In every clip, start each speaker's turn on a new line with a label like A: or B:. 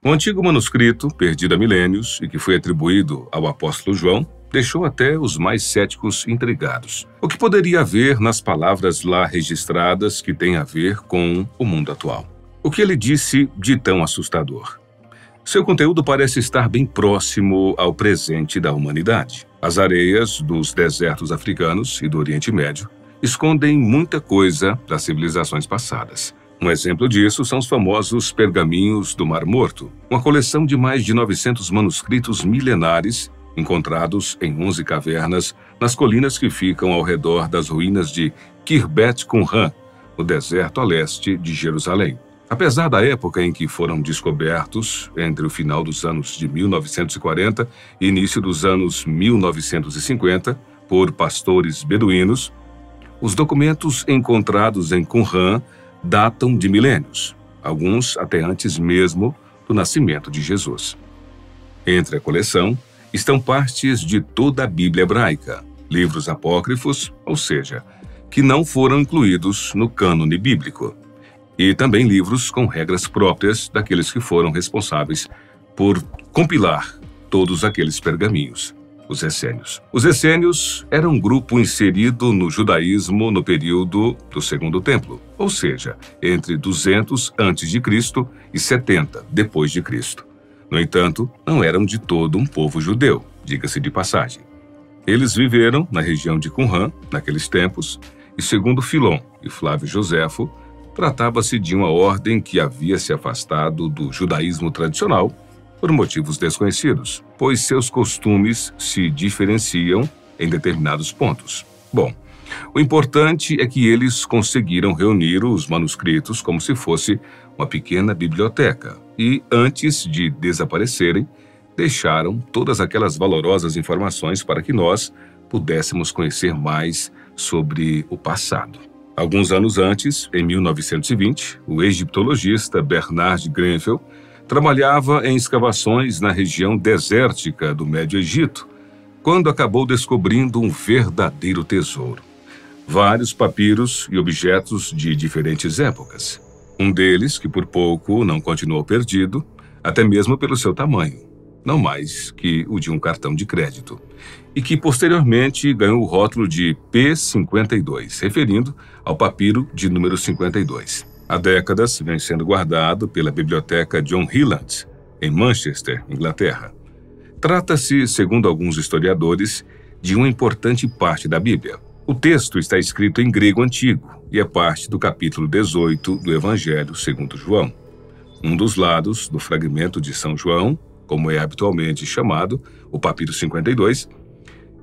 A: O antigo manuscrito, perdido há milênios e que foi atribuído ao apóstolo João, deixou até os mais céticos intrigados. O que poderia haver nas palavras lá registradas que tem a ver com o mundo atual? O que ele disse de tão assustador? Seu conteúdo parece estar bem próximo ao presente da humanidade. As areias dos desertos africanos e do Oriente Médio escondem muita coisa das civilizações passadas. Um exemplo disso são os famosos pergaminhos do Mar Morto, uma coleção de mais de 900 manuscritos milenares encontrados em 11 cavernas nas colinas que ficam ao redor das ruínas de Khirbet Qumran, no deserto a leste de Jerusalém. Apesar da época em que foram descobertos, entre o final dos anos de 1940 e início dos anos 1950, por pastores beduínos, os documentos encontrados em Qumran datam de milênios, alguns até antes mesmo do nascimento de Jesus. Entre a coleção estão partes de toda a Bíblia hebraica, livros apócrifos, ou seja, que não foram incluídos no cânone bíblico, e também livros com regras próprias daqueles que foram responsáveis por compilar todos aqueles pergaminhos, os essênios. Os essênios eram um grupo inserido no judaísmo no período do Segundo Templo, ou seja, entre 200 a.C. e 70 depois de Cristo. No entanto, não eram de todo um povo judeu, diga-se de passagem. Eles viveram na região de Qumran, naqueles tempos, e segundo Filon e Flávio Joséfo, tratava-se de uma ordem que havia se afastado do judaísmo tradicional por motivos desconhecidos, pois seus costumes se diferenciam em determinados pontos. Bom, o importante é que eles conseguiram reunir os manuscritos como se fosse uma pequena biblioteca e, antes de desaparecerem, deixaram todas aquelas valorosas informações para que nós pudéssemos conhecer mais sobre o passado. Alguns anos antes, em 1920, o egiptologista Bernard Grenfell trabalhava em escavações na região desértica do Médio Egito, quando acabou descobrindo um verdadeiro tesouro. Vários papiros e objetos de diferentes épocas. Um deles, que por pouco não continuou perdido, até mesmo pelo seu tamanho, não mais que o de um cartão de crédito, e que posteriormente ganhou o rótulo de P52, referindo ao papiro de número 52. Há décadas vem sendo guardado pela Biblioteca John Hilland, em Manchester, Inglaterra. Trata-se, segundo alguns historiadores, de uma importante parte da Bíblia. O texto está escrito em grego antigo e é parte do capítulo 18 do Evangelho segundo João. Um dos lados do fragmento de São João, como é habitualmente chamado, o papiro 52,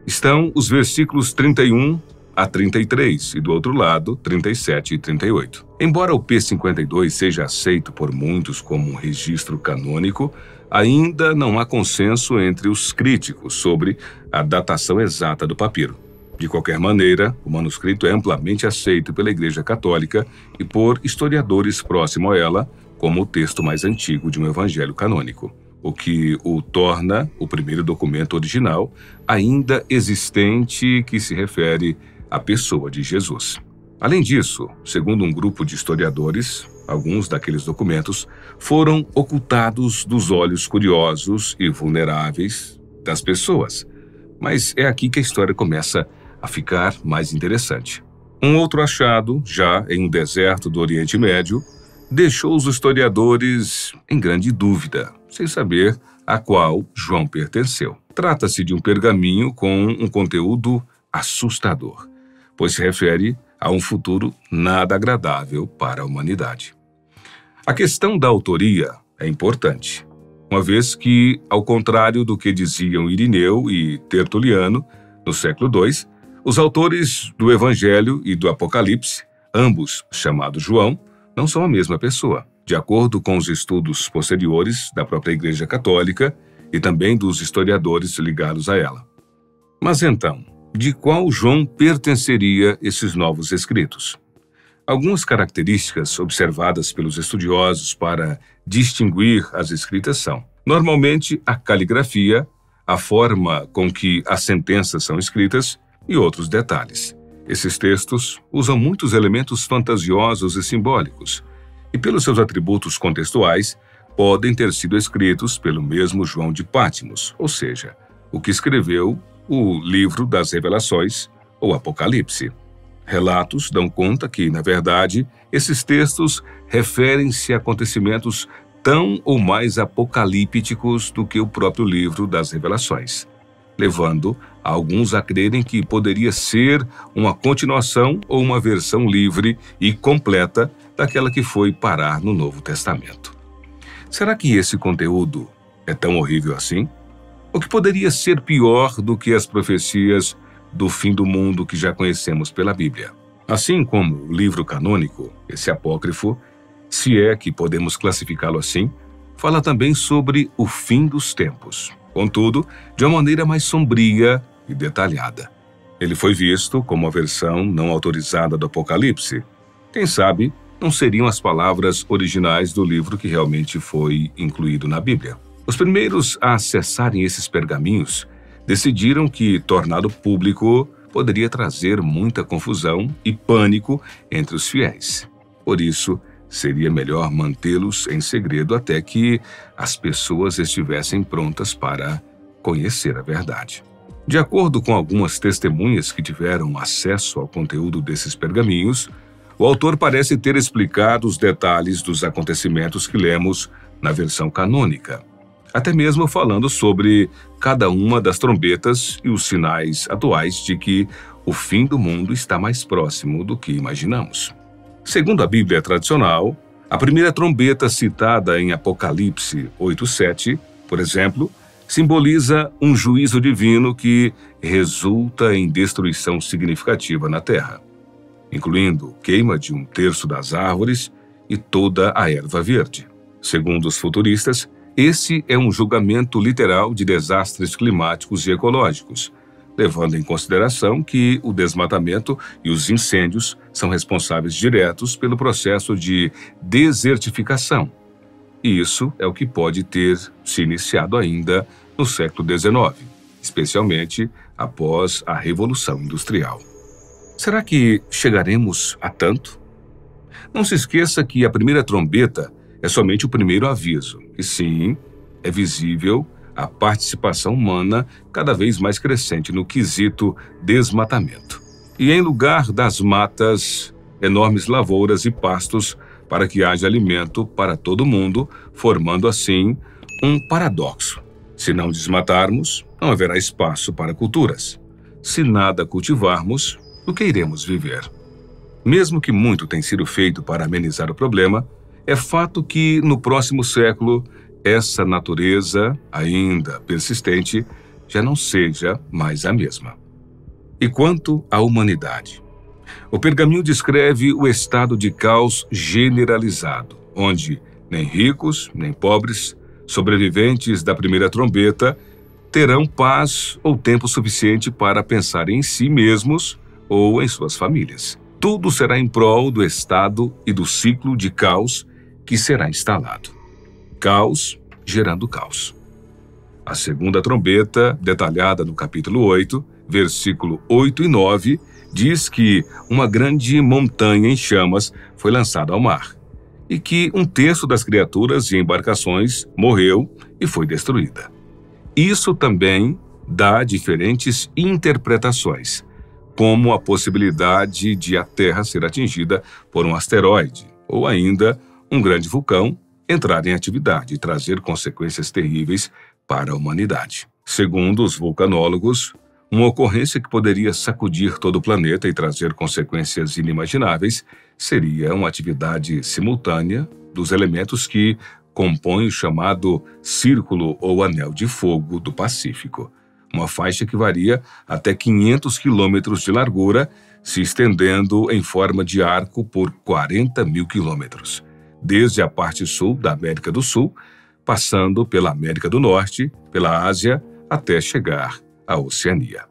A: estão os versículos 31 a 33 e do outro lado, 37 e 38. Embora o P52 seja aceito por muitos como um registro canônico, ainda não há consenso entre os críticos sobre a datação exata do papiro. De qualquer maneira, o manuscrito é amplamente aceito pela Igreja Católica e por historiadores próximos a ela como o texto mais antigo de um evangelho canônico, o que o torna o primeiro documento original ainda existente que se refere à pessoa de Jesus. Além disso, segundo um grupo de historiadores, alguns daqueles documentos foram ocultados dos olhos curiosos e vulneráveis das pessoas. Mas é aqui que a história começa a ficar mais interessante. Um outro achado, já em um deserto do Oriente Médio, deixou os historiadores em grande dúvida, sem saber a qual João pertenceu. Trata-se de um pergaminho com um conteúdo assustador, pois se refere a um futuro nada agradável para a humanidade. A questão da autoria é importante, uma vez que, ao contrário do que diziam Irineu e Tertuliano, no século II, os autores do Evangelho e do Apocalipse, ambos chamados João, não são a mesma pessoa, de acordo com os estudos posteriores da própria Igreja Católica e também dos historiadores ligados a ela. Mas então, de qual João pertenceria esses novos escritos? Algumas características observadas pelos estudiosos para distinguir as escritas são, normalmente, a caligrafia, a forma com que as sentenças são escritas e outros detalhes. Esses textos usam muitos elementos fantasiosos e simbólicos, e pelos seus atributos contextuais, podem ter sido escritos pelo mesmo João de Patmos, ou seja, o que escreveu o livro das Revelações, ou Apocalipse. Relatos dão conta que, na verdade, esses textos referem-se a acontecimentos tão ou mais apocalípticos do que o próprio livro das Revelações, levando alguns a crerem que poderia ser uma continuação ou uma versão livre e completa daquela que foi parar no Novo Testamento. Será que esse conteúdo é tão horrível assim? O que poderia ser pior do que as profecias do fim do mundo que já conhecemos pela Bíblia? Assim como o livro canônico, esse apócrifo, se é que podemos classificá-lo assim, fala também sobre o fim dos tempos, contudo, de uma maneira mais sombria e detalhada. Ele foi visto como a versão não autorizada do Apocalipse. Quem sabe não seriam as palavras originais do livro que realmente foi incluído na Bíblia. Os primeiros a acessarem esses pergaminhos decidiram que torná-lo público poderia trazer muita confusão e pânico entre os fiéis. Por isso, seria melhor mantê-los em segredo até que as pessoas estivessem prontas para conhecer a verdade. De acordo com algumas testemunhas que tiveram acesso ao conteúdo desses pergaminhos, o autor parece ter explicado os detalhes dos acontecimentos que lemos na versão canônica, até mesmo falando sobre cada uma das trombetas e os sinais atuais de que o fim do mundo está mais próximo do que imaginamos. Segundo a Bíblia tradicional, a primeira trombeta citada em Apocalipse 8:7, por exemplo, simboliza um juízo divino que resulta em destruição significativa na terra, incluindo queima de 1/3 das árvores e toda a erva verde. Segundo os futuristas, esse é um julgamento literal de desastres climáticos e ecológicos, levando em consideração que o desmatamento e os incêndios são responsáveis diretos pelo processo de desertificação. E isso é o que pode ter se iniciado ainda no século XIX, especialmente após a Revolução Industrial. Será que chegaremos a tanto? Não se esqueça que a primeira trombeta é somente o primeiro aviso, e sim, é visível a participação humana cada vez mais crescente no quesito desmatamento. E em lugar das matas, enormes lavouras e pastos para que haja alimento para todo mundo, formando assim um paradoxo. Se não desmatarmos, não haverá espaço para culturas. Se nada cultivarmos, o que iremos viver? Mesmo que muito tenha sido feito para amenizar o problema, é fato que, no próximo século, essa natureza, ainda persistente, já não seja mais a mesma. E quanto à humanidade? O pergaminho descreve o estado de caos generalizado, onde nem ricos, nem pobres, sobreviventes da primeira trombeta, terão paz ou tempo suficiente para pensar em si mesmos ou em suas famílias. Tudo será em prol do estado e do ciclo de caos que será instalado. Caos gerando caos. A segunda trombeta, detalhada no capítulo 8, versículo 8 e 9, diz que uma grande montanha em chamas foi lançada ao mar e que 1/3 das criaturas e embarcações morreu e foi destruída. Isso também dá diferentes interpretações, como a possibilidade de a Terra ser atingida por um asteroide ou ainda um grande vulcão entrar em atividade e trazer consequências terríveis para a humanidade. Segundo os vulcanólogos, uma ocorrência que poderia sacudir todo o planeta e trazer consequências inimagináveis seria uma atividade simultânea dos elementos que compõem o chamado Círculo ou Anel de Fogo do Pacífico, uma faixa que varia até 500 quilômetros de largura, se estendendo em forma de arco por 40 mil quilômetros, desde a parte sul da América do Sul, passando pela América do Norte, pela Ásia, até chegar à Oceania.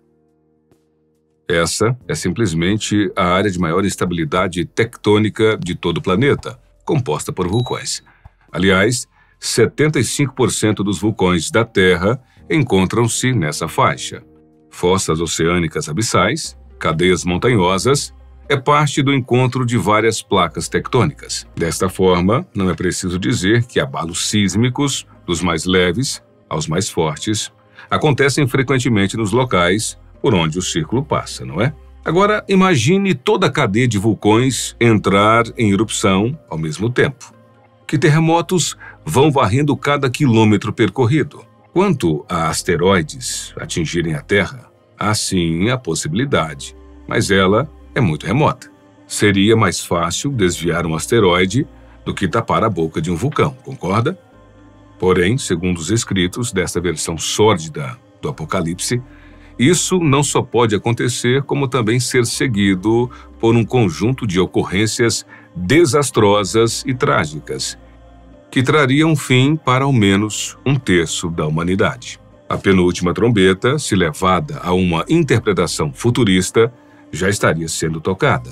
A: Essa é simplesmente a área de maior instabilidade tectônica de todo o planeta, composta por vulcões. Aliás, 75% dos vulcões da Terra encontram-se nessa faixa. Fossas oceânicas abissais, cadeias montanhosas, é parte do encontro de várias placas tectônicas. Desta forma, não é preciso dizer que abalos sísmicos, dos mais leves aos mais fortes, acontecem frequentemente nos locais por onde o círculo passa, não é? Agora, imagine toda a cadeia de vulcões entrar em erupção ao mesmo tempo. Que terremotos vão varrendo cada quilômetro percorrido. Quanto a asteroides atingirem a Terra, há sim a possibilidade, mas ela é muito remota. Seria mais fácil desviar um asteroide do que tapar a boca de um vulcão, concorda? Porém, segundo os escritos desta versão sórdida do Apocalipse, isso não só pode acontecer, como também ser seguido por um conjunto de ocorrências desastrosas e trágicas, que trariam fim para ao menos 1/3 da humanidade. A penúltima trombeta, se levada a uma interpretação futurista, já estaria sendo tocada,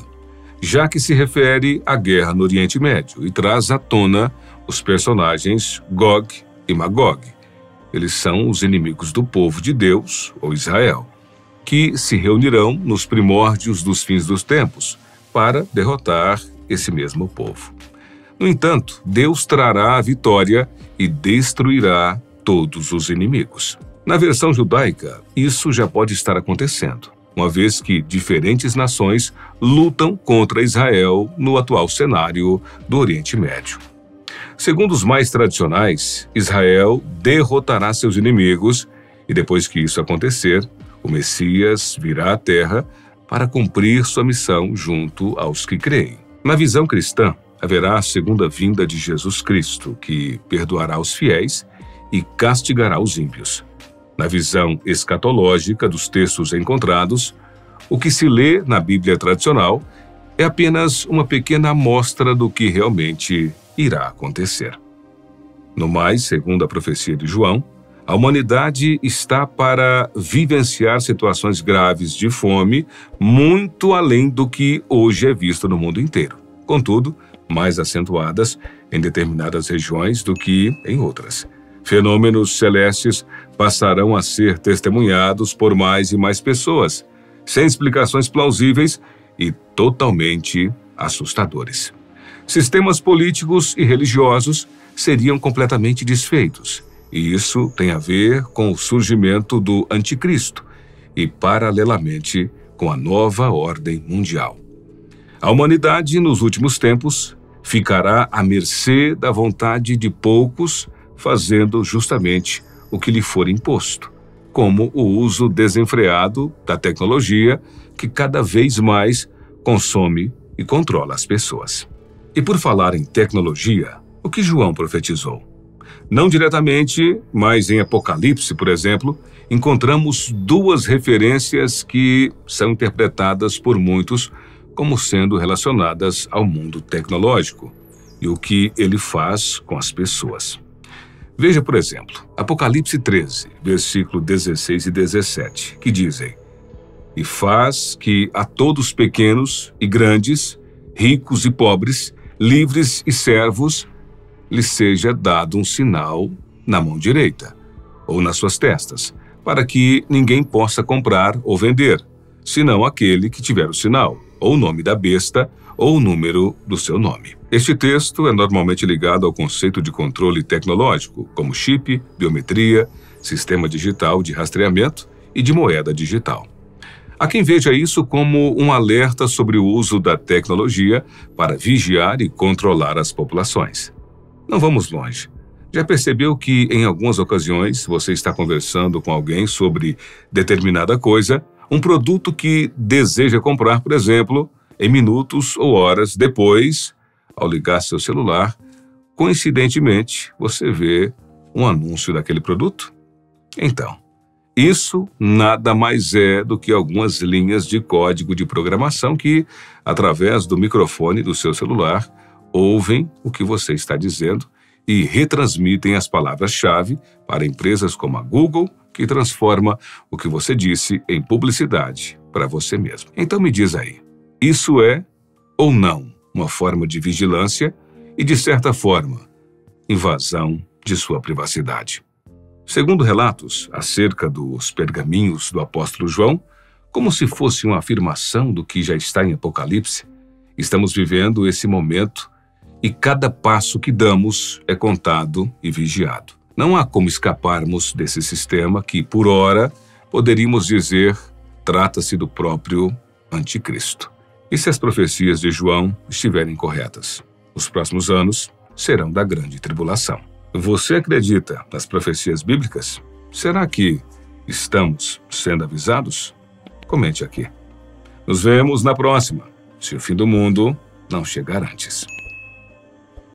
A: já que se refere à guerra no Oriente Médio e traz à tona os personagens Gog e Magog. Eles são os inimigos do povo de Deus, ou Israel, que se reunirão nos primórdios dos fins dos tempos para derrotar esse mesmo povo. No entanto, Deus trará a vitória e destruirá todos os inimigos. Na versão judaica, isso já pode estar acontecendo, uma vez que diferentes nações lutam contra Israel no atual cenário do Oriente Médio. Segundo os mais tradicionais, Israel derrotará seus inimigos e depois que isso acontecer, o Messias virá à Terra para cumprir sua missão junto aos que creem. Na visão cristã, haverá a segunda vinda de Jesus Cristo, que perdoará os fiéis e castigará os ímpios. Na visão escatológica dos textos encontrados, o que se lê na Bíblia tradicional é apenas uma pequena amostra do que realmente irá acontecer. No mais, segundo a profecia de João, a humanidade está para vivenciar situações graves de fome muito além do que hoje é visto no mundo inteiro. Contudo, mais acentuadas em determinadas regiões do que em outras. Fenômenos celestes passarão a ser testemunhados por mais e mais pessoas, sem explicações plausíveis e totalmente assustadores. Sistemas políticos e religiosos seriam completamente desfeitos, e isso tem a ver com o surgimento do Anticristo e, paralelamente, com a nova ordem mundial. A humanidade, nos últimos tempos, ficará à mercê da vontade de poucos, fazendo justamente o que lhe for imposto, como o uso desenfreado da tecnologia que cada vez mais consome e controla as pessoas. E por falar em tecnologia, o que João profetizou? Não diretamente, mas em Apocalipse, por exemplo, encontramos duas referências que são interpretadas por muitos como sendo relacionadas ao mundo tecnológico e o que ele faz com as pessoas. Veja, por exemplo, Apocalipse 13, versículo 16 e 17, que dizem: "E faz que a todos pequenos e grandes, ricos e pobres, livres e servos, lhes seja dado um sinal na mão direita, ou nas suas testas, para que ninguém possa comprar ou vender, senão aquele que tiver o sinal, ou o nome da besta, ou o número do seu nome." Este texto é normalmente ligado ao conceito de controle tecnológico, como chip, biometria, sistema digital de rastreamento e de moeda digital. Há quem veja isso como um alerta sobre o uso da tecnologia para vigiar e controlar as populações. Não vamos longe. Já percebeu que, em algumas ocasiões, você está conversando com alguém sobre determinada coisa, um produto que deseja comprar, por exemplo, em minutos ou horas depois, ao ligar seu celular, coincidentemente, você vê um anúncio daquele produto? Então, isso nada mais é do que algumas linhas de código de programação que, através do microfone do seu celular, ouvem o que você está dizendo e retransmitem as palavras-chave para empresas como a Google, que transforma o que você disse em publicidade para você mesmo. Então me diz aí, isso é ou não uma forma de vigilância e, de certa forma, invasão de sua privacidade? Segundo relatos acerca dos pergaminhos do apóstolo João, como se fosse uma afirmação do que já está em Apocalipse. Estamos vivendo esse momento e cada passo que damos é contado e vigiado. Não há como escaparmos desse sistema que, por ora, poderíamos dizer, trata-se do próprio Anticristo. E se as profecias de João estiverem corretas? Os próximos anos serão da grande tribulação. Você acredita nas profecias bíblicas? Será que estamos sendo avisados? Comente aqui. Nos vemos na próxima, se o fim do mundo não chegar antes.